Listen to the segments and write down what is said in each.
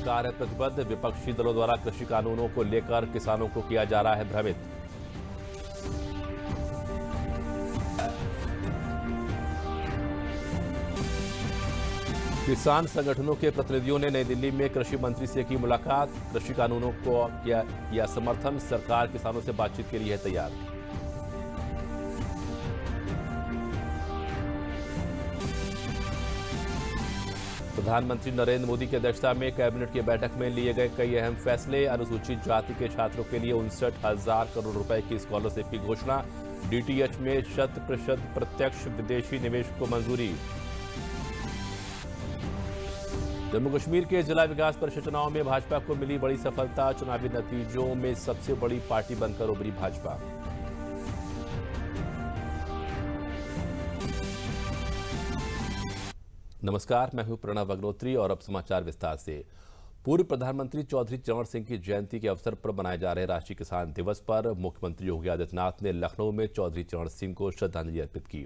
सरकार है प्रतिबद्ध। विपक्षी दलों द्वारा कृषि कानूनों को लेकर किसानों को किया जा रहा है भ्रमित। किसान संगठनों के प्रतिनिधियों ने नई दिल्ली में कृषि मंत्री से की मुलाकात। कृषि कानूनों को किया समर्थन। सरकार किसानों से बातचीत के लिए है तैयार। प्रधानमंत्री नरेंद्र मोदी की अध्यक्षता में कैबिनेट की बैठक में लिए गए कई अहम फैसले। अनुसूचित जाति के छात्रों के लिए 59,000 करोड़ रुपए की स्कॉलरशिप की घोषणा। डीटीएच में 100% प्रत्यक्ष विदेशी निवेश को मंजूरी। जम्मू कश्मीर के जिला विकास परिषद चुनाव में भाजपा को मिली बड़ी सफलता। चुनावी नतीजों में सबसे बड़ी पार्टी बनकर उभरी भाजपा। नमस्कार, मैं हूं प्रणव अग्नोत्री और अब समाचार विस्तार से। पूर्व प्रधानमंत्री चौधरी चरण सिंह की जयंती के अवसर पर मनाए जा रहे राष्ट्रीय किसान दिवस पर मुख्यमंत्री योगी आदित्यनाथ ने लखनऊ में चौधरी चरण सिंह को श्रद्धांजलि अर्पित की।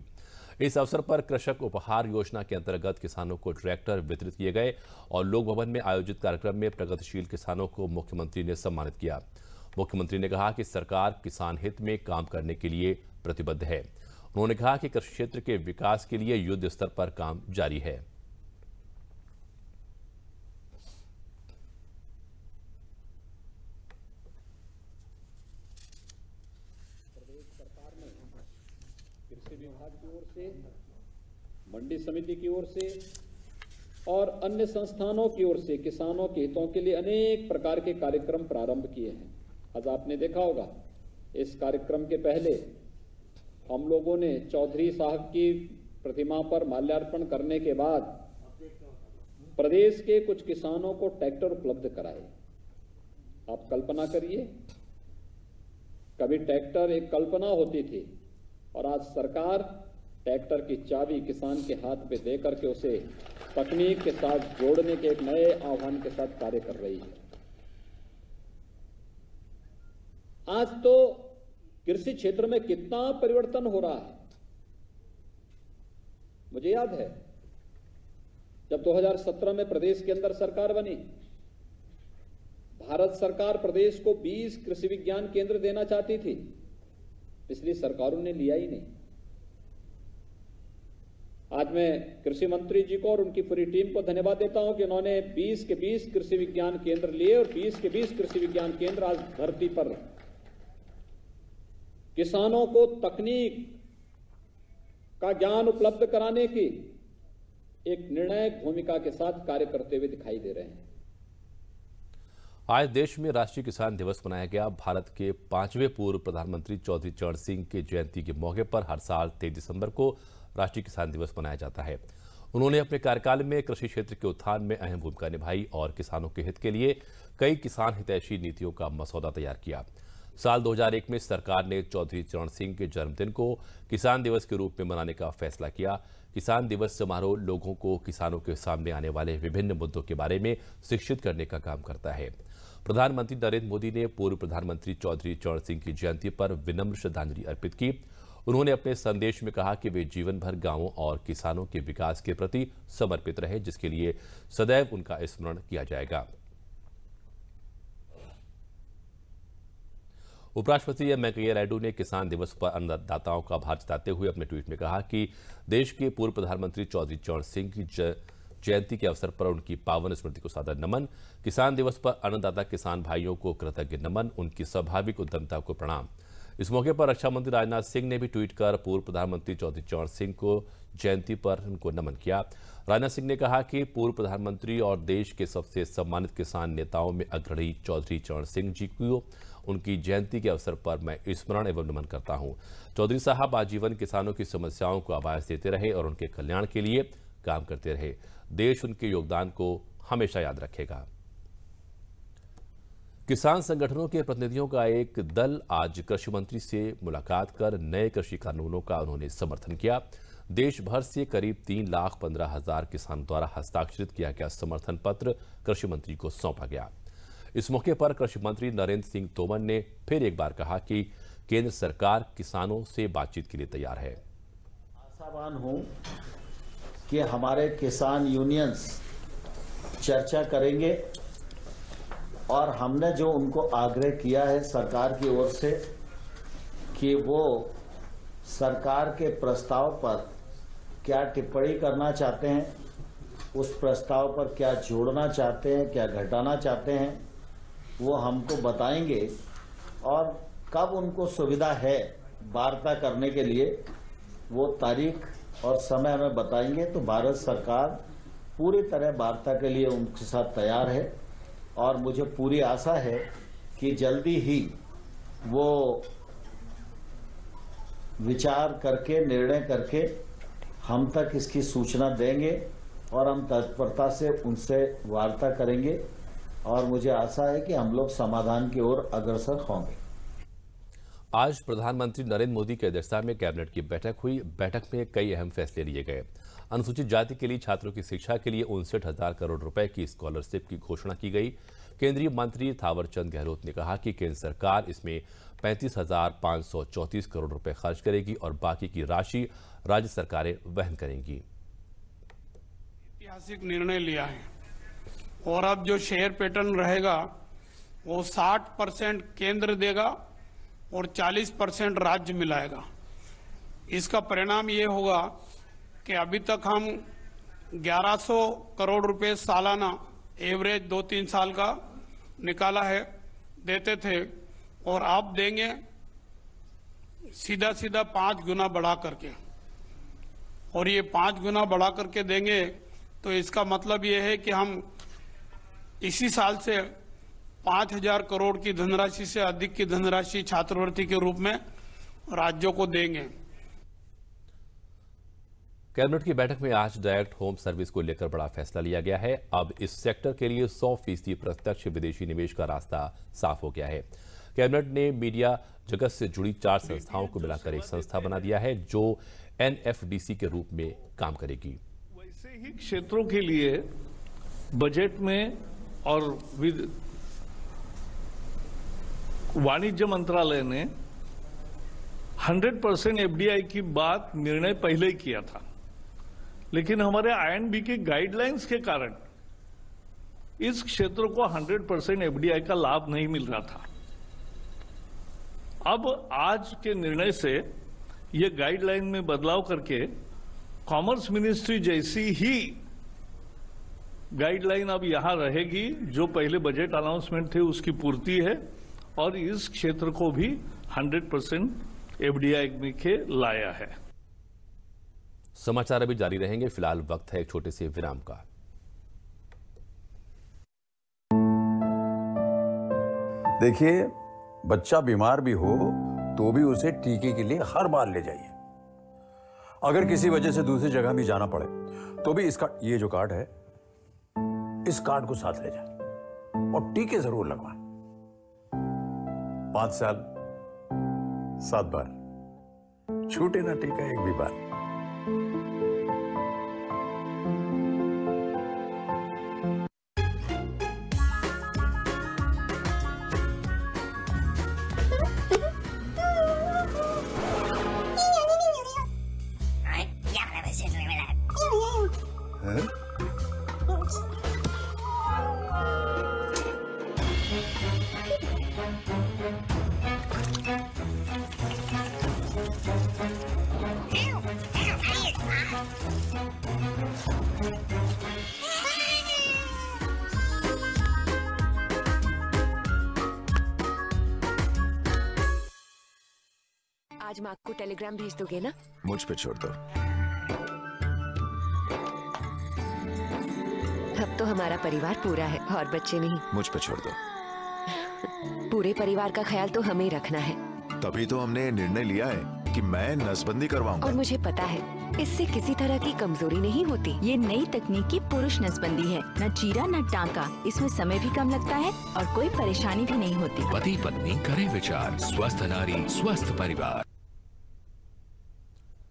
इस अवसर पर कृषक उपहार योजना के अंतर्गत किसानों को ट्रैक्टर वितरित किए गए और लोक भवन में आयोजित कार्यक्रम में प्रगतिशील किसानों को मुख्यमंत्री ने सम्मानित किया। मुख्यमंत्री ने कहा कि सरकार किसान हित में काम करने के लिए प्रतिबद्ध है। उन्होंने कहा कि कृषि क्षेत्र के विकास के लिए युद्ध स्तर पर काम जारी है। प्रदेश सरकार ने कृषि विभाग की ओर से, मंडी समिति की ओर से और अन्य संस्थानों की ओर से किसानों के हितों के लिए अनेक प्रकार के कार्यक्रम प्रारंभ किए हैं। आज आपने देखा होगा, इस कार्यक्रम के पहले हम लोगों ने चौधरी साहब की प्रतिमा पर माल्यार्पण करने के बाद प्रदेश के कुछ किसानों को ट्रैक्टर उपलब्ध कराए। आप कल्पना करिए, कभी ट्रैक्टर एक कल्पना होती थी और आज सरकार ट्रैक्टर की चाबी किसान के हाथ पे देकर के उसे तकनीक के साथ जोड़ने के एक नए आह्वान के साथ कार्य कर रही है। आज तो कृषि क्षेत्र में कितना परिवर्तन हो रहा है। मुझे याद है जब 2017 में प्रदेश के अंदर सरकार बनी, भारत सरकार प्रदेश को 20 कृषि विज्ञान केंद्र देना चाहती थी। पिछली सरकारों ने लिया ही नहीं। आज मैं कृषि मंत्री जी को और उनकी पूरी टीम को धन्यवाद देता हूं कि उन्होंने 20 के 20 कृषि विज्ञान केंद्र लिए और 20 के 20 कृषि विज्ञान केंद्र आज धरती पर किसानों को तकनीक का ज्ञान उपलब्ध कराने की एक निर्णायक भूमिका के साथ कार्य करते हुए दिखाई दे रहे हैं। आज देश में राष्ट्रीय किसान दिवस मनाया गया। भारत के 5वें पूर्व प्रधानमंत्री चौधरी चरण सिंह की जयंती के मौके पर हर साल 23 दिसंबर को राष्ट्रीय किसान दिवस मनाया जाता है। उन्होंने अपने कार्यकाल में कृषि क्षेत्र के उत्थान में अहम भूमिका निभाई और किसानों के हित के लिए कई किसान हितैषी नीतियों का मसौदा तैयार किया। साल 2001 में सरकार ने चौधरी चरण सिंह के जन्मदिन को किसान दिवस के रूप में मनाने का फैसला किया। किसान दिवस समारोह लोगों को किसानों के सामने आने वाले विभिन्न मुद्दों के बारे में शिक्षित करने का काम करता है। प्रधानमंत्री नरेंद्र मोदी ने पूर्व प्रधानमंत्री चौधरी चरण सिंह की जयंती पर विनम्र श्रद्धांजलि अर्पित की। उन्होंने अपने संदेश में कहा कि वे जीवन भर गांवों और किसानों के विकास के प्रति समर्पित रहे, जिसके लिए सदैव उनका स्मरण किया जाएगा। उपराष्ट्रपति एम वेंकैया नायडू ने किसान दिवस पर अन्नदाताओं का आभार जताते हुए अपने ट्वीट में कहा कि देश के पूर्व प्रधानमंत्री चौधरी चरण सिंह की जयंती के अवसर पर उनकी पावन स्मृति को सादर नमन। किसान दिवस पर अन्नदाता किसान भाइयों को कृतज्ञ नमन, उनकी स्वाभाविक उद्यमता को प्रणाम। इस मौके पर रक्षा मंत्री राजनाथ सिंह ने भी ट्वीट कर पूर्व प्रधानमंत्री चौधरी चरण सिंह को जयंती पर उनको नमन किया। राजनाथ सिंह ने कहा कि पूर्व प्रधानमंत्री और देश के सबसे सम्मानित किसान नेताओं में अग्रणी चौधरी चरण सिंह जी को उनकी जयंती के अवसर पर मैं स्मरण एवं नमन करता हूं। चौधरी साहब आजीवन किसानों की समस्याओं को आवाज देते रहे और उनके कल्याण के लिए काम करते रहे। देश उनके योगदान को हमेशा याद रखेगा। किसान संगठनों के प्रतिनिधियों का एक दल आज कृषि मंत्री से मुलाकात कर नए कृषि कानूनों का उन्होंने समर्थन किया। देश भर से करीब 3,15,000 किसानों द्वारा हस्ताक्षरित किया गया समर्थन पत्र कृषि मंत्री को सौंपा गया। इस मौके पर कृषि मंत्री नरेंद्र सिंह तोमर ने फिर एक बार कहा कि केंद्र सरकार किसानों से बातचीत के लिए तैयार है। आशावान हूं कि हमारे किसान यूनियंस चर्चा करेंगे और हमने जो उनको आग्रह किया है सरकार की ओर से कि वो सरकार के प्रस्ताव पर क्या टिप्पणी करना चाहते हैं, उस प्रस्ताव पर क्या जोड़ना चाहते हैं, क्या घटाना चाहते हैं, वो हमको बताएंगे। और कब उनको सुविधा है वार्ता करने के लिए, वो तारीख और समय हमें बताएंगे। तो भारत सरकार पूरी तरह वार्ता के लिए उनके साथ तैयार है और मुझे पूरी आशा है कि जल्दी ही वो विचार करके, निर्णय करके हम तक इसकी सूचना देंगे और हम तत्परता से उनसे वार्ता करेंगे और मुझे आशा है कि हम लोग समाधान की ओर अग्रसर होंगे। आज प्रधानमंत्री नरेंद्र मोदी की अध्यक्षता में कैबिनेट की बैठक हुई। बैठक में कई अहम फैसले लिए गए। अनुसूचित जाति के लिए छात्रों की शिक्षा के लिए 59,000 करोड़ रुपए की स्कॉलरशिप की घोषणा की गई। केंद्रीय मंत्री थावरचंद गहलोत ने कहा कि केंद्र सरकार इसमें 35,534 करोड़ रुपए खर्च करेगी और बाकी की राशि राज्य सरकारें वहन करेंगी। ऐतिहासिक निर्णय लिया है और अब जो शेयर पैटर्न रहेगा वो 60% केंद्र देगा और 40% राज्य मिलाएगा। इसका परिणाम ये होगा कि अभी तक हम 1100 करोड़ रुपए सालाना एवरेज 2-3 साल का निकाला है देते थे और अब देंगे सीधा 5 गुना बढ़ा करके। और ये 5 गुना बढ़ा करके देंगे तो इसका मतलब ये है कि हम इसी साल से 5,000 करोड़ की धनराशि से अधिक की धनराशि छात्रवृत्ति के रूप में राज्यों को देंगे। कैबिनेट की बैठक में आज डायरेक्ट होम सर्विस को लेकर बड़ा फैसला लिया गया है। अब इस सेक्टर के लिए 100% प्रत्यक्ष विदेशी निवेश का रास्ता साफ हो गया है। कैबिनेट ने मीडिया जगत से जुड़ी 4 संस्थाओं को मिलाकर एक संस्था बना दिया है जो NFDC के रूप में काम करेगी। वैसे ही क्षेत्रों के लिए बजट में और वाणिज्य मंत्रालय ने 100% FDI की बात निर्णय पहले ही किया था, लेकिन हमारे INB के गाइडलाइंस के कारण इस क्षेत्र को 100% FDI का लाभ नहीं मिल रहा था। अब आज के निर्णय से ये गाइडलाइन में बदलाव करके कॉमर्स मिनिस्ट्री जैसी ही गाइडलाइन अब यहां रहेगी जो पहले बजट अनाउंसमेंट थे उसकी पूर्ति है और इस क्षेत्र को भी 100% FDI में के लाया है। समाचार अभी जारी रहेंगे। फिलहाल वक्त है एक छोटे से विराम का। देखिए, बच्चा बीमार भी हो तो भी उसे टीके के लिए हर बार ले जाइए। अगर किसी वजह से दूसरी जगह भी जाना पड़े तो भी इसका ये जो कार्ड है, इस कार्ड को साथ ले जाए और टीके जरूर लगवाएं। 5 साल 7 बार, छूटे ना टीका एक भी बार। आज माँ को टेलीग्राम भेज दोगे ना? मुझ पे छोड़ दो। अब तो हमारा परिवार पूरा है और बच्चे नहीं। मुझ पे छोड़ दो। पूरे परिवार का ख्याल तो हमें रखना है। तभी तो हमने निर्णय लिया है कि मैं नसबंदी करवाऊंगा। और मुझे पता है इससे किसी तरह की कमजोरी नहीं होती। ये नई तकनीकी पुरुष नसबंदी है, न चीरा न टांका। इसमें समय भी कम लगता है और कोई परेशानी भी नहीं होती। पति पत्नी करें विचार, स्वस्थ नारी स्वस्थ परिवार।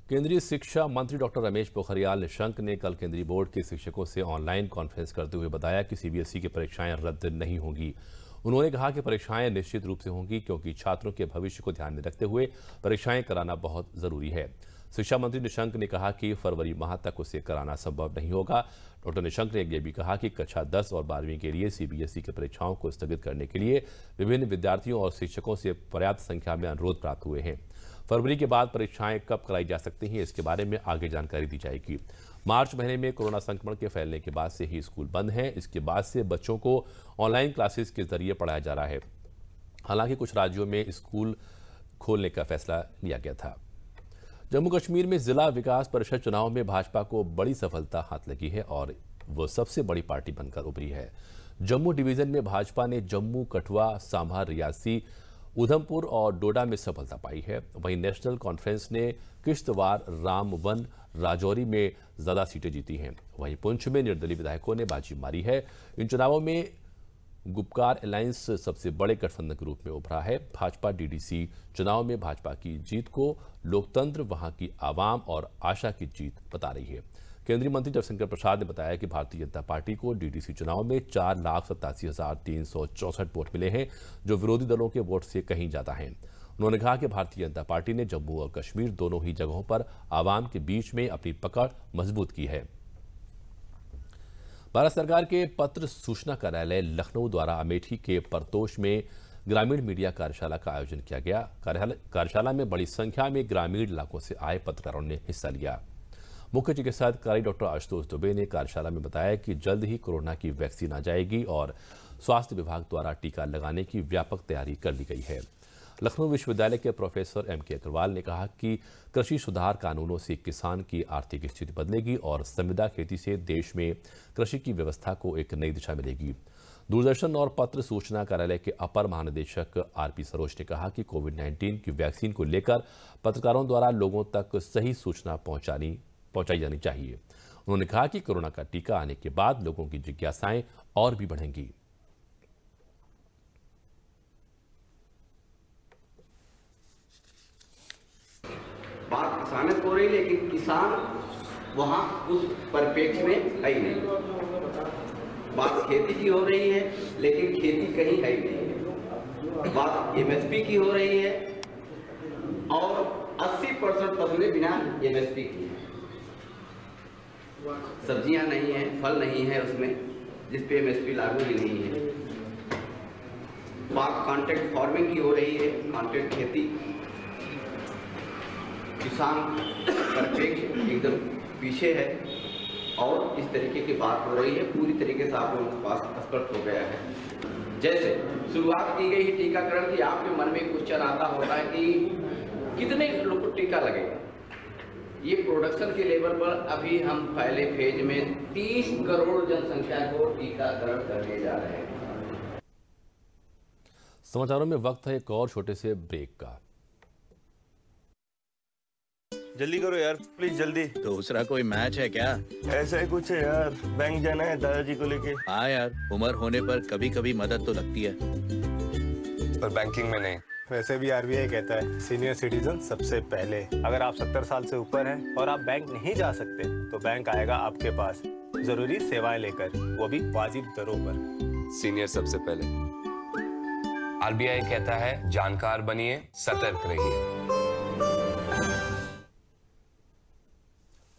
केंद्रीय शिक्षा मंत्री डॉक्टर रमेश पोखरियाल निशंक ने कल केंद्रीय बोर्ड के शिक्षकों से ऑनलाइन कॉन्फ्रेंस करते हुए बताया कि CBSE की परीक्षाएं रद्द नहीं होंगी। उन्होंने कहा कि परीक्षाएं निश्चित रूप से होंगी क्योंकि छात्रों के भविष्य को ध्यान में रखते हुए परीक्षाएं कराना बहुत जरूरी है। शिक्षा मंत्री निशंक ने कहा कि फरवरी माह तक उसे कराना संभव नहीं होगा। डॉक्टर निशंक ने यह भी कहा कि कक्षा 10 और 12वीं के लिए सीबीएसई की परीक्षाओं को स्थगित करने के लिए विभिन्न विद्यार्थियों और शिक्षकों से पर्याप्त संख्या में अनुरोध प्राप्त हुए हैं। फरवरी के बाद परीक्षाएं कब कराई जा सकती हैं, इसके बारे में आगे जानकारी दी जाएगी। मार्च महीने में कोरोना संक्रमण के फैलने के बाद से ही स्कूल बंद हैं। इसके बाद से बच्चों को ऑनलाइन क्लासेस के जरिए पढ़ाया जा रहा है। हालांकि कुछ राज्यों में स्कूल खोलने का फैसला लिया गया था। जम्मू कश्मीर में जिला विकास परिषद चुनाव में भाजपा को बड़ी सफलता हाथ लगी है और वो सबसे बड़ी पार्टी बनकर उभरी है। जम्मू डिवीजन में भाजपा ने जम्मू, कठुआ, सांभर, रियासी, उधमपुर और डोडा में सफलता पाई है। वहीं नेशनल कॉन्फ्रेंस ने किश्तवाड़, रामबन, राजौरी में ज्यादा सीटें जीती हैं। वहीं पुंछ में निर्दलीय विधायकों ने बाजी मारी है। इन चुनावों में गुपकार अलायंस सबसे बड़े गठबंधन के रूप में उभरा है। भाजपा डीडीसी चुनाव में भाजपा की जीत को लोकतंत्र, वहां की आवाम और आशा की जीत बता रही है। केंद्रीय मंत्री रविशंकर प्रसाद ने बताया कि भारतीय जनता पार्टी को डीडीसी चुनाव में 4,87,364 वोट मिले हैं, जो विरोधी दलों के वोट से कहीं ज्यादा हैं। उन्होंने कहा कि भारतीय जनता पार्टी ने जम्मू और कश्मीर दोनों ही जगहों पर आवाम के बीच में अपनी पकड़ मजबूत की है। भारत सरकार के पत्र सूचना कार्यालय लखनऊ द्वारा अमेठी के परतोष में ग्रामीण मीडिया कार्यशाला का आयोजन किया गया। कार्यशाला में बड़ी संख्या में ग्रामीण इलाकों से आए पत्रकारों ने हिस्सा लिया। मुख्य चिकित्सा अधिकारी डॉक्टर आशुतोष दुबे ने कार्यशाला में बताया कि जल्द ही कोरोना की वैक्सीन आ जाएगी और स्वास्थ्य विभाग द्वारा टीका लगाने की व्यापक तैयारी कर ली गई है। लखनऊ विश्वविद्यालय के प्रोफेसर M.K. अग्रवाल ने कहा कि कृषि सुधार कानूनों से किसान की आर्थिक स्थिति बदलेगी और संविदा खेती से देश में कृषि की व्यवस्था को एक नई दिशा मिलेगी। दूरदर्शन और पत्र सूचना कार्यालय के अपर महानिदेशक R.P. सरोज ने कहा कि कोविड-19 की वैक्सीन को लेकर पत्रकारों द्वारा लोगों तक सही सूचना पहुंचाई जानी चाहिए। उन्होंने कहा कि कोरोना का टीका आने के बाद लोगों की जिज्ञासाएं और भी बढ़ेंगी। बात किसानत हो रही, लेकिन किसान वहां उस परिप्रेक्ष्य में है ही नहीं। बात खेती की हो रही है, लेकिन खेती कहीं है ही नहीं। बात MSP की हो रही है और 80% फसलें बिना MSP की है। सब्जियां नहीं है, फल नहीं है उसमें जिस पे MSP लागू ही नहीं है। बात कॉन्ट्रैक्ट फार्मिंग की हो रही है, कॉन्ट्रैक्ट खेती। किसान परिप्रेक्ष्य एकदम पीछे है और इस तरीके की बात हो रही है। पूरी तरीके से आप लोगों के पास स्पष्ट हो गया है। जैसे शुरुआत की गई है टीकाकरण की, आपके मन में क्वेश्चन आता होता है कि कितने लोग को टीका लगेगा। ये प्रोडक्शन के लेवल पर अभी हम पहले फेज में 30 करोड़ जनसंख्या को टीकाकरण करने जा रहे हैं। समाचारों में वक्त है एक और छोटे से ब्रेक का। जल्दी करो यार, प्लीज जल्दी। दूसरा कोई मैच है क्या? ऐसा ही कुछ है यार, बैंक जाना है दादाजी को लेके। हाँ यार, उम्र होने पर कभी कभी मदद तो लगती है, पर बैंकिंग में नहीं। वैसे भी RBI कहता है सीनियर सिटीजन सबसे पहले। अगर आप 70 साल से ऊपर हैं और आप बैंक नहीं जा सकते तो बैंक आएगा आपके पास जरूरी सेवाएं लेकर, वो भी वाजिब दरों पर। सीनियर सबसे पहले। RBI कहता है जानकार बनिए, सतर्क रहिए।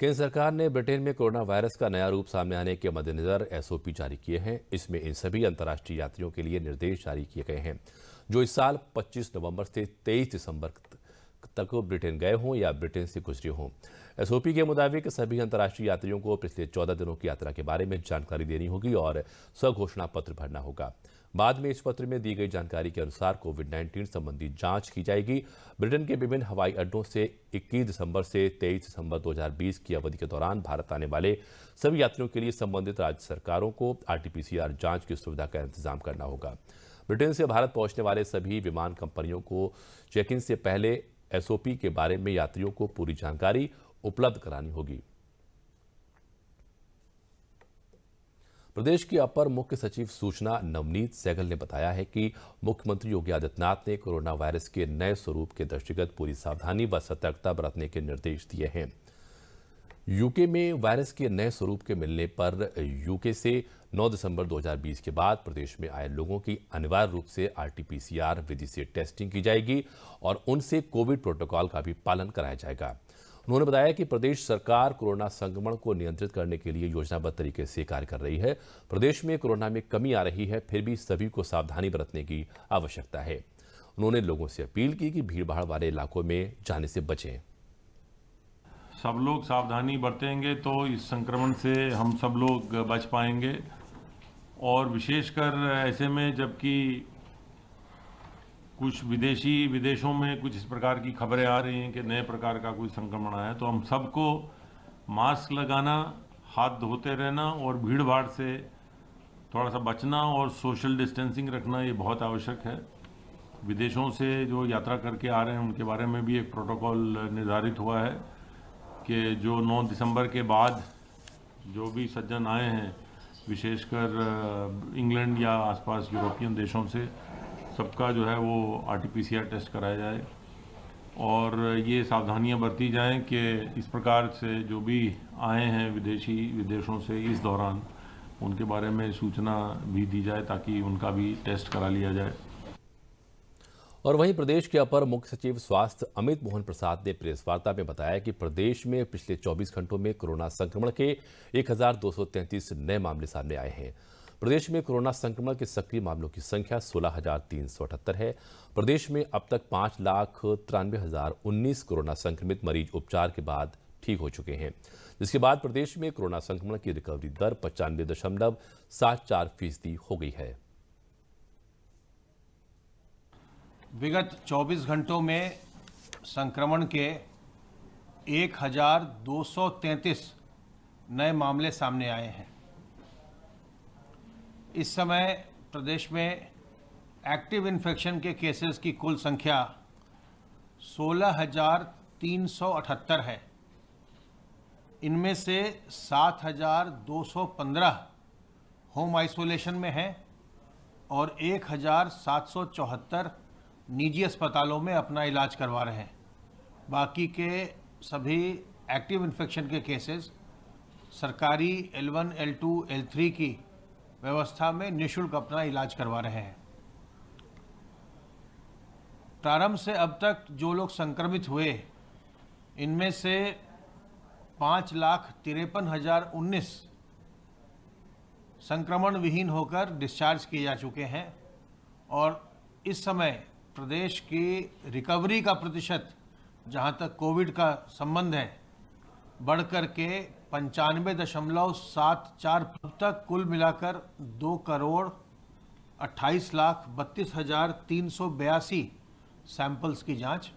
केंद्र सरकार ने ब्रिटेन में कोरोना वायरस का नया रूप सामने आने के मद्देनजर SOP जारी किए हैं। इसमें इन सभी अंतर्राष्ट्रीय यात्रियों के लिए निर्देश जारी किए गए हैं जो इस साल 25 नवंबर से 23 दिसंबर तक ब्रिटेन गए हों या ब्रिटेन से गुजरे हों। SOP के मुताबिक सभी अंतर्राष्ट्रीय यात्रियों को पिछले 14 दिनों की यात्रा के बारे में जानकारी देनी होगी और स्वघोषणा पत्र भरना होगा। बाद में इस पत्र में दी गई जानकारी के अनुसार कोविड-19 संबंधी जांच की जाएगी। ब्रिटेन के विभिन्न हवाई अड्डों से 21 दिसंबर से 23 दिसंबर 2020 की अवधि के दौरान भारत आने वाले सभी यात्रियों के लिए संबंधित राज्य सरकारों को RT-PCR जांच की सुविधा का इंतजाम करना होगा। ब्रिटेन से भारत पहुंचने वाले सभी विमान कंपनियों को चेक इन से पहले SOP के बारे में यात्रियों को पूरी जानकारी उपलब्ध करानी होगी। प्रदेश के अपर मुख्य सचिव सूचना नवनीत सहगल ने बताया है कि मुख्यमंत्री योगी आदित्यनाथ ने कोरोना वायरस के नए स्वरूप के दृष्टिगत पूरी सावधानी व सतर्कता बरतने के निर्देश दिए हैं। यूके में वायरस के नए स्वरूप के मिलने पर यूके से 9 दिसंबर 2020 के बाद प्रदेश में आए लोगों की अनिवार्य रूप से RT-PCR विधि से टेस्टिंग की जाएगी और उनसे कोविड प्रोटोकॉल का भी पालन कराया जाएगा। उन्होंने बताया कि प्रदेश सरकार कोरोना संक्रमण को नियंत्रित करने के लिए योजनाबद्ध तरीके से कार्य कर रही है। प्रदेश में कोरोना में कमी आ रही है, फिर भी सभी को सावधानी बरतने की आवश्यकता है। उन्होंने लोगों से अपील की कि भीड़भाड़ वाले इलाकों में जाने से बचें। सब लोग सावधानी बरतेंगे तो इस संक्रमण से हम सब लोग बच पाएंगे। और विशेषकर ऐसे में जबकि कुछ विदेशों में कुछ इस प्रकार की खबरें आ रही हैं कि नए प्रकार का कोई संक्रमण आया, तो हम सबको मास्क लगाना, हाथ धोते रहना और भीड़ भाड़ से थोड़ा सा बचना और सोशल डिस्टेंसिंग रखना ये बहुत आवश्यक है। विदेशों से जो यात्रा करके आ रहे हैं उनके बारे में भी एक प्रोटोकॉल निर्धारित हुआ है कि जो 9 दिसंबर के बाद जो भी सज्जन आए हैं, विशेषकर इंग्लैंड या आसपास यूरोपियन देशों से, सबका जो है वो RT-PCR टेस्ट कराया जाए और ये सावधानियां बरती जाएं कि इस प्रकार से जो भी आए हैं विदेशों से इस दौरान, उनके बारे में सूचना भी दी जाए ताकि उनका भी टेस्ट करा लिया जाए। और वहीं प्रदेश के अपर मुख्य सचिव स्वास्थ्य अमित मोहन प्रसाद ने प्रेस वार्ता में बताया कि प्रदेश में पिछले 24 घंटों में कोरोना संक्रमण के 1233 नए मामले सामने आए हैं। प्रदेश में कोरोना संक्रमण के सक्रिय मामलों की संख्या 16,378 है। प्रदेश में अब तक 5,93,019 कोरोना संक्रमित मरीज उपचार के बाद ठीक हो चुके हैं, जिसके बाद प्रदेश में कोरोना संक्रमण की रिकवरी दर 95.74% हो गई है। विगत 24 घंटों में संक्रमण के 1,233 नए मामले सामने आए हैं। इस समय प्रदेश में एक्टिव इन्फेक्शन के केसेस की कुल संख्या 16,378 है। इनमें से 7,215 होम आइसोलेशन में हैं और 1,774 निजी अस्पतालों में अपना इलाज करवा रहे हैं। बाकी के सभी एक्टिव इन्फेक्शन के केसेस सरकारी L1, L2, L3 की व्यवस्था में निःशुल्क अपना इलाज करवा रहे हैं। प्रारंभ से अब तक जो लोग संक्रमित हुए, इनमें से 5,53,019 संक्रमण विहीन होकर डिस्चार्ज किए जा चुके हैं और इस समय प्रदेश की रिकवरी का प्रतिशत, जहां तक कोविड का संबंध है, बढ़कर के 95.74 तक कुल मिलाकर 2,28,32,382 सैंपल्स की जांच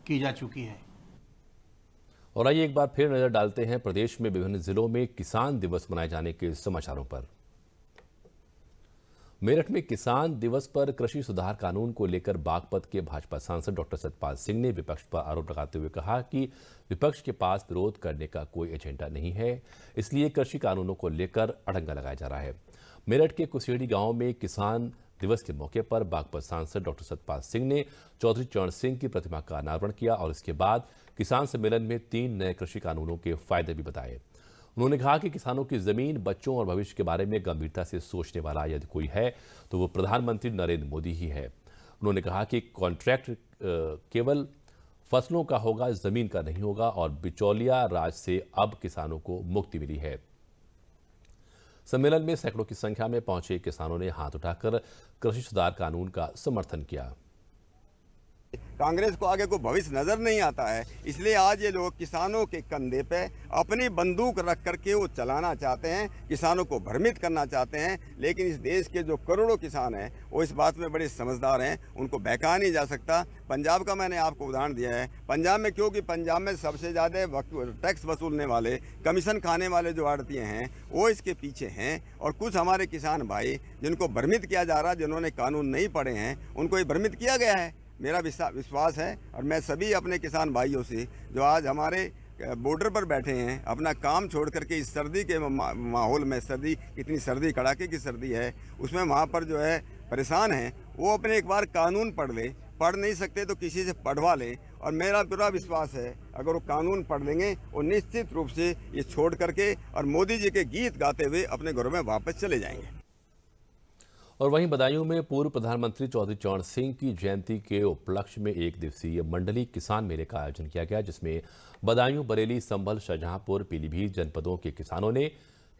की जा चुकी है। और आइए एक बार फिर नजर डालते हैं प्रदेश में विभिन्न जिलों में किसान दिवस मनाए जाने के समाचारों पर। मेरठ में किसान दिवस पर कृषि सुधार कानून को लेकर बागपत के भाजपा सांसद डॉक्टर सतपाल सिंह ने विपक्ष पर आरोप लगाते हुए कहा कि विपक्ष के पास विरोध करने का कोई एजेंडा नहीं है, इसलिए कृषि कानूनों को लेकर अड़ंगा लगाया जा रहा है। मेरठ के कुसेड़ी गांव में किसान दिवस के मौके पर बागपत सांसद डॉक्टर सतपाल सिंह ने चौधरी चरण सिंह की प्रतिमा का अनावरण किया और इसके बाद किसान सम्मेलन में 3 नए कृषि कानूनों के फायदे भी बताए। उन्होंने कहा कि किसानों की जमीन, बच्चों और भविष्य के बारे में गंभीरता से सोचने वाला यदि कोई है तो वो प्रधानमंत्री नरेंद्र मोदी ही है। उन्होंने कहा कि कॉन्ट्रैक्ट केवल फसलों का होगा, जमीन का नहीं होगा और बिचौलिया राज से अब किसानों को मुक्ति मिली है। सम्मेलन में सैकड़ों की संख्या में पहुंचे किसानों ने हाथ उठाकर कृषि सुधार कानून का समर्थन किया। कांग्रेस को आगे कोई भविष्य नजर नहीं आता है, इसलिए आज ये लोग किसानों के कंधे पे अपनी बंदूक रख करके वो चलाना चाहते हैं, किसानों को भ्रमित करना चाहते हैं। लेकिन इस देश के जो करोड़ों किसान हैं वो इस बात में बड़े समझदार हैं, उनको बहकाया नहीं जा सकता। पंजाब का मैंने आपको उदाहरण दिया है। पंजाब में क्योंकि पंजाब में सबसे ज़्यादा टैक्स वसूलने वाले, कमीशन खाने वाले जो आड़तिए हैं वो इसके पीछे हैं। और कुछ हमारे किसान भाई जिनको भ्रमित किया जा रहा है, जिन्होंने कानून नहीं पढ़े हैं, उनको ये भ्रमित किया गया है। मेरा विश्वास है और मैं सभी अपने किसान भाइयों से जो आज हमारे बॉर्डर पर बैठे हैं, अपना काम छोड़ करके इस सर्दी के माहौल में, सर्दी कितनी सर्दी, कड़ाके की सर्दी है, उसमें वहाँ पर जो है परेशान हैं, वो अपने एक बार कानून पढ़ लें। पढ़ नहीं सकते तो किसी से पढ़वा लें। और मेरा पूरा विश्वास है अगर वो कानून पढ़ लेंगे वो निश्चित रूप से ये छोड़ करके और मोदी जी के गीत गाते हुए अपने घरों में वापस चले जाएंगे। और वहीं बदायूं में पूर्व प्रधानमंत्री चौधरी चरण सिंह की जयंती के उपलक्ष्य में एक दिवसीय मंडली किसान मेले का आयोजन किया गया, जिसमें बदायूं, बरेली, संभल, शाहजहांपुर, पीलीभीत जनपदों के किसानों ने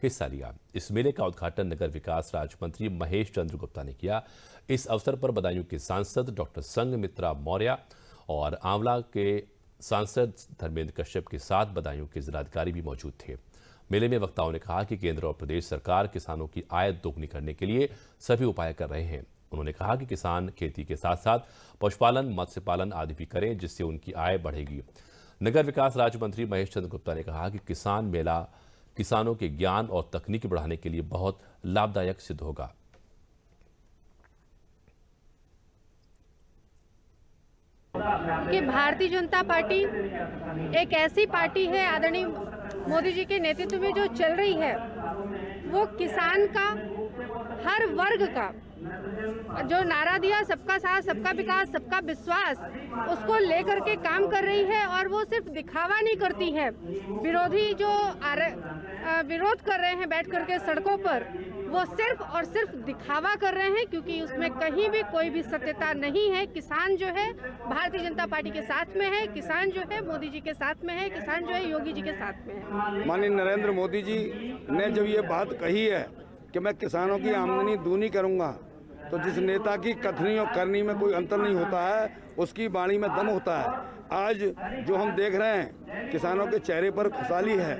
हिस्सा लिया। इस मेले का उद्घाटन नगर विकास राज्य मंत्री महेश चंद्र गुप्ता ने किया। इस अवसर पर बदायूं के सांसद डॉक्टर संघमित्रा मौर्य और आंवला के सांसद धर्मेंद्र कश्यप के साथ बदायूं के जिलाधिकारी भी मौजूद थे। मेले में वक्ताओं ने कहा कि केंद्र और प्रदेश सरकार किसानों की आय दोगुनी करने के लिए सभी उपाय कर रहे हैं। उन्होंने कहा कि किसान खेती के साथ साथ पशुपालन, मत्स्य पालन आदि भी करें, जिससे उनकी आय बढ़ेगी। नगर विकास राज्य मंत्री महेश चंद्र गुप्ता ने कहा कि किसान मेला किसानों के ज्ञान और तकनीकी बढ़ाने के लिए बहुत लाभदायक सिद्ध होगा। कि भारतीय जनता पार्टी एक ऐसी पार्टी है आदरणीय मोदी जी के नेतृत्व में जो चल रही है, वो किसान का, हर वर्ग का जो नारा दिया, सबका साथ, सबका विकास, सबका विश्वास, उसको लेकर के काम कर रही है। और वो सिर्फ दिखावा नहीं करती है। विरोधी जो विरोध कर रहे हैं बैठ करके सड़कों पर, वो सिर्फ और सिर्फ दिखावा कर रहे हैं, क्योंकि उसमें कहीं भी कोई भी सत्यता नहीं है। किसान जो है भारतीय जनता पार्टी के साथ में है, किसान जो है मोदी जी के साथ में है, किसान जो है योगी जी के साथ में है। माननीय नरेंद्र मोदी जी ने जब ये बात कही है कि मैं किसानों की आमदनी दूनी करूंगा, तो जिस नेता की कथनी और करनी में कोई अंतर नहीं होता है, उसकी वाणी में दम होता है। आज जो हम देख रहे हैं, किसानों के चेहरे पर खुशहाली है।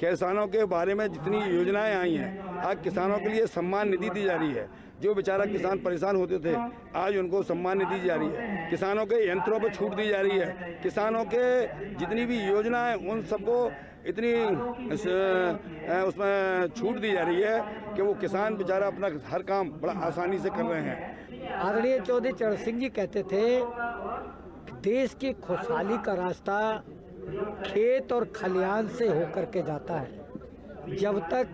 किसानों के बारे में जितनी योजनाएं आई हैं, आज किसानों के लिए सम्मान निधि दी जा रही है। जो बेचारा किसान परेशान होते थे, आज उनको सम्मान निधि दी जा रही है। किसानों के यंत्रों पर छूट दी जा रही है। किसानों के जितनी भी योजनाएं, उन सबको इतनी उसमें छूट दी जा रही है कि वो किसान बेचारा अपना हर काम बड़ा आसानी से कर रहे हैं। आदरणीय चौधरी चरण सिंह जी कहते थे, देश की खुशहाली का रास्ता खेत और खलिहान से होकर के जाता है। जब तक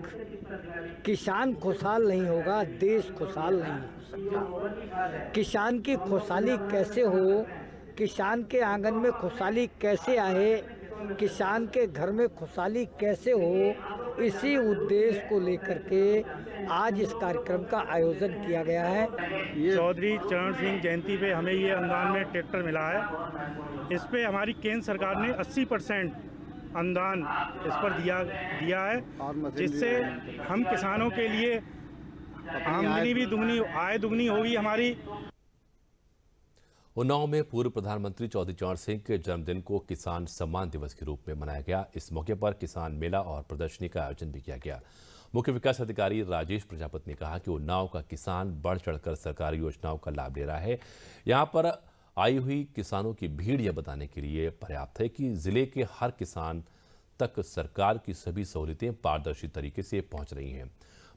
किसान खुशहाल नहीं होगा, देश खुशहाल नहीं हो सकता। किसान की खुशहाली कैसे हो, किसान के आंगन में खुशहाली कैसे आए, किसान के घर में खुशहाली कैसे हो, इसी उद्देश्य को लेकर के आज इस कार्यक्रम का आयोजन किया गया है। चौधरी चरण सिंह जयंती पे हमें ये अनुदान में ट्रैक्टर मिला है। इस पे हमारी केंद्र सरकार ने 80% अनुदान इस पर दिया है, जिससे हम किसानों के लिए आमदनी भी दुगनी, आय दुगनी होगी हमारी। उन्नाव में पूर्व प्रधानमंत्री चौधरी चरण सिंह के जन्मदिन को किसान सम्मान दिवस के रूप में मनाया गया। इस मौके पर किसान मेला और प्रदर्शनी का आयोजन भी किया गया। मुख्य विकास अधिकारी राजेश प्रजापति ने कहा कि उन्नाव का किसान बढ़ चढ़कर सरकारी योजनाओं का लाभ ले रहा है। यहां पर आई हुई किसानों की भीड़ यह बताने के लिए पर्याप्त है कि जिले के हर किसान तक सरकार की सभी सहूलियतें पारदर्शी तरीके से पहुंच रही हैं।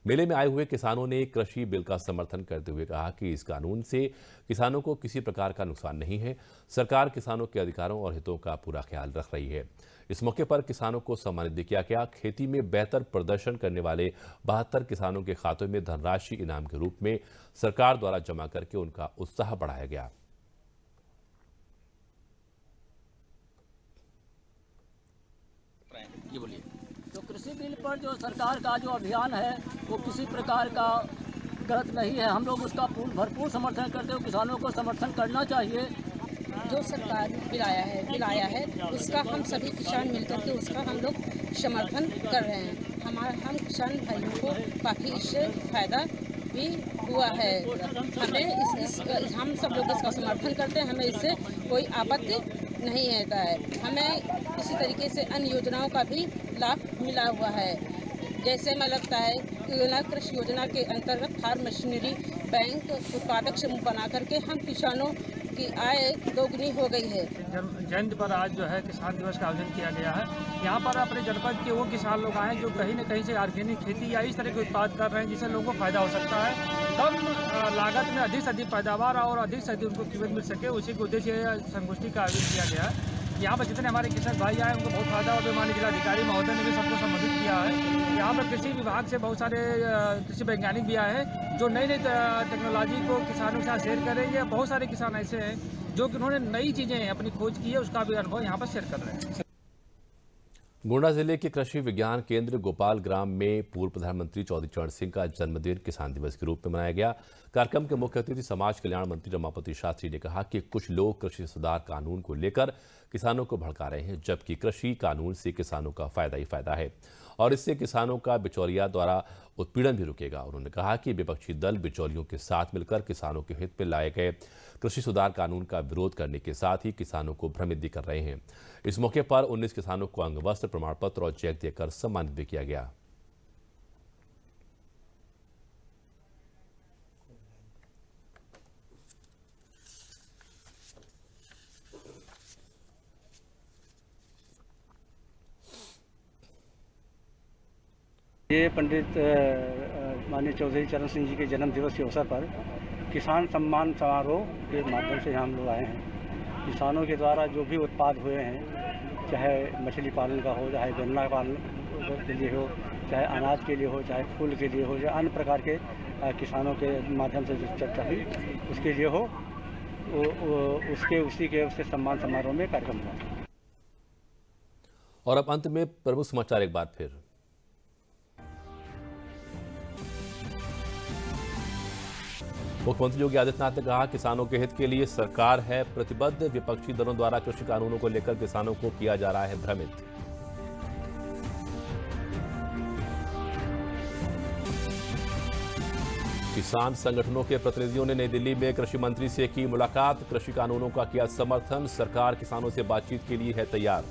मेले में आए हुए किसानों ने कृषि बिल का समर्थन करते हुए कहा कि इस कानून से किसानों को किसी प्रकार का नुकसान नहीं है। सरकार किसानों के अधिकारों और हितों का पूरा ख्याल रख रही है। इस मौके पर किसानों को सम्मानित भी किया गया। खेती में बेहतर प्रदर्शन करने वाले 72 किसानों के खातों में धनराशि इनाम के रूप में सरकार द्वारा जमा करके उनका उत्साह बढ़ाया गया। ये बोलिए। तो कृषि बिल पर जो सरकार का जो अभियान है, वो किसी प्रकार का गलत नहीं है। हम लोग उसका भरपूर समर्थन करते हैं। किसानों को समर्थन करना चाहिए। जो सरकार ने बिल आया है उसका हम सभी किसान मिलकर के उसका हम लोग समर्थन कर रहे हैं। हम किसान भाइयों को काफ़ी इससे फायदा भी हुआ है। हमें हम सब लोग इसका समर्थन करते हैं। हमें इससे कोई आपत्ति नहीं रहता है। हमें इसी तरीके से अन्य योजनाओं का भी लाभ मिला हुआ है। जैसे मैं लगता है योजना, कृषि योजना के अंतर्गत फार्म मशीनरी बैंक उत्पादक समूह बना करके हम किसानों की आय दोगुनी हो गई है। जयंती पर आज जो है किसान दिवस का आयोजन किया गया है। यहाँ पर अपने जनपद के वो किसान लोग आए जो कहीं न कहीं से ऑर्गेनिक खेती या इस तरह के उत्पाद कर रहे हैं जिससे लोगों को फायदा हो सकता है। कम लागत में अधिक से अधिक पैदावार और अधिक से अधिक उनको कीमत मिल सके, उसी के उद्देश्य संगोष्ठी का आयोजन किया गया है। यहाँ पर जितने हमारे किसान भाई आए उनको बहुत फायदा और माननीय जिलाधिकारी महोदय ने भी सबको संबोधित किया है। यहाँ पर कृषि विभाग से बहुत सारे कृषि वैज्ञानिक भी आए हैं जो नई नई टेक्नोलॉजी को किसानों के साथ शेयर करेंगे। बहुत सारे किसान ऐसे हैं जो कि उन्होंने नई चीज़ें अपनी खोज की है, उसका भी अनुभव यहाँ पर शेयर कर रहे हैं। गोंडा जिले के कृषि विज्ञान केंद्र गोपाल ग्राम में पूर्व प्रधानमंत्री चौधरी चरण सिंह का जन्मदिन किसान दिवस के रूप में मनाया गया। कार्यक्रम के मुख्य अतिथि समाज कल्याण मंत्री रमापति शास्त्री ने कहा कि कुछ लोग कृषि सुधार कानून को लेकर किसानों को भड़का रहे हैं, जबकि कृषि कानून से किसानों का फायदा ही फायदा है और इससे किसानों का बिचौलिया द्वारा उत्पीड़न भी रुकेगा। उन्होंने कहा कि विपक्षी दल बिचौलियों के साथ मिलकर किसानों के हित में लाए गए कृषि सुधार कानून का विरोध करने के साथ ही किसानों को भ्रमित भी कर रहे हैं। इस मौके पर 19 किसानों को अंग वस्त्र, प्रमाण पत्र और चेक देकर सम्मानित भी किया गया। ये पंडित माननीय चौधरी चरण सिंह जी के जन्म दिवस के अवसर पर किसान सम्मान समारोह के माध्यम से हम लोग आए हैं। किसानों के द्वारा जो भी उत्पाद हुए हैं, चाहे मछली पालन का हो, चाहे गन्ना पालन के लिए हो, चाहे अनाज के लिए हो, चाहे फूल के लिए हो, या अन्य प्रकार के किसानों के माध्यम से जो चर्चा हुई उसके लिए हो, उसके सम्मान समारोह में कार्यक्रम हुआ। और अब अंत में प्रमुख समाचार एक बार फिर। मुख्यमंत्री योगी आदित्यनाथ ने कहा, किसानों के हित के लिए सरकार है प्रतिबद्ध। विपक्षी दलों द्वारा कृषि कानूनों को लेकर किसानों को किया जा रहा है भ्रमित। किसान संगठनों के प्रतिनिधियों ने नई दिल्ली में कृषि मंत्री से की मुलाकात। कृषि कानूनों का किया समर्थन। सरकार किसानों से बातचीत के लिए है तैयार।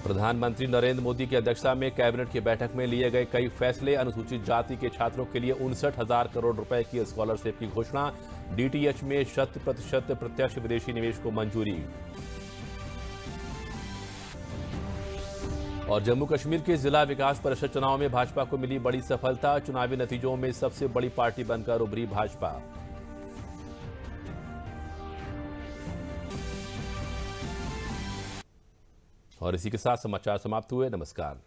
प्रधानमंत्री नरेंद्र मोदी की अध्यक्षता में कैबिनेट की बैठक में लिए गए कई फैसले। अनुसूचित जाति के छात्रों के लिए 59,000 करोड़ रुपए की स्कॉलरशिप की घोषणा। डीटीएच में 100% प्रत्यक्ष विदेशी निवेश को मंजूरी। और जम्मू कश्मीर के जिला विकास परिषद चुनाव में भाजपा को मिली बड़ी सफलता। चुनावी नतीजों में सबसे बड़ी पार्टी बनकर उभरी भाजपा। और इसी के साथ समाचार समाप्त हुए। नमस्कार।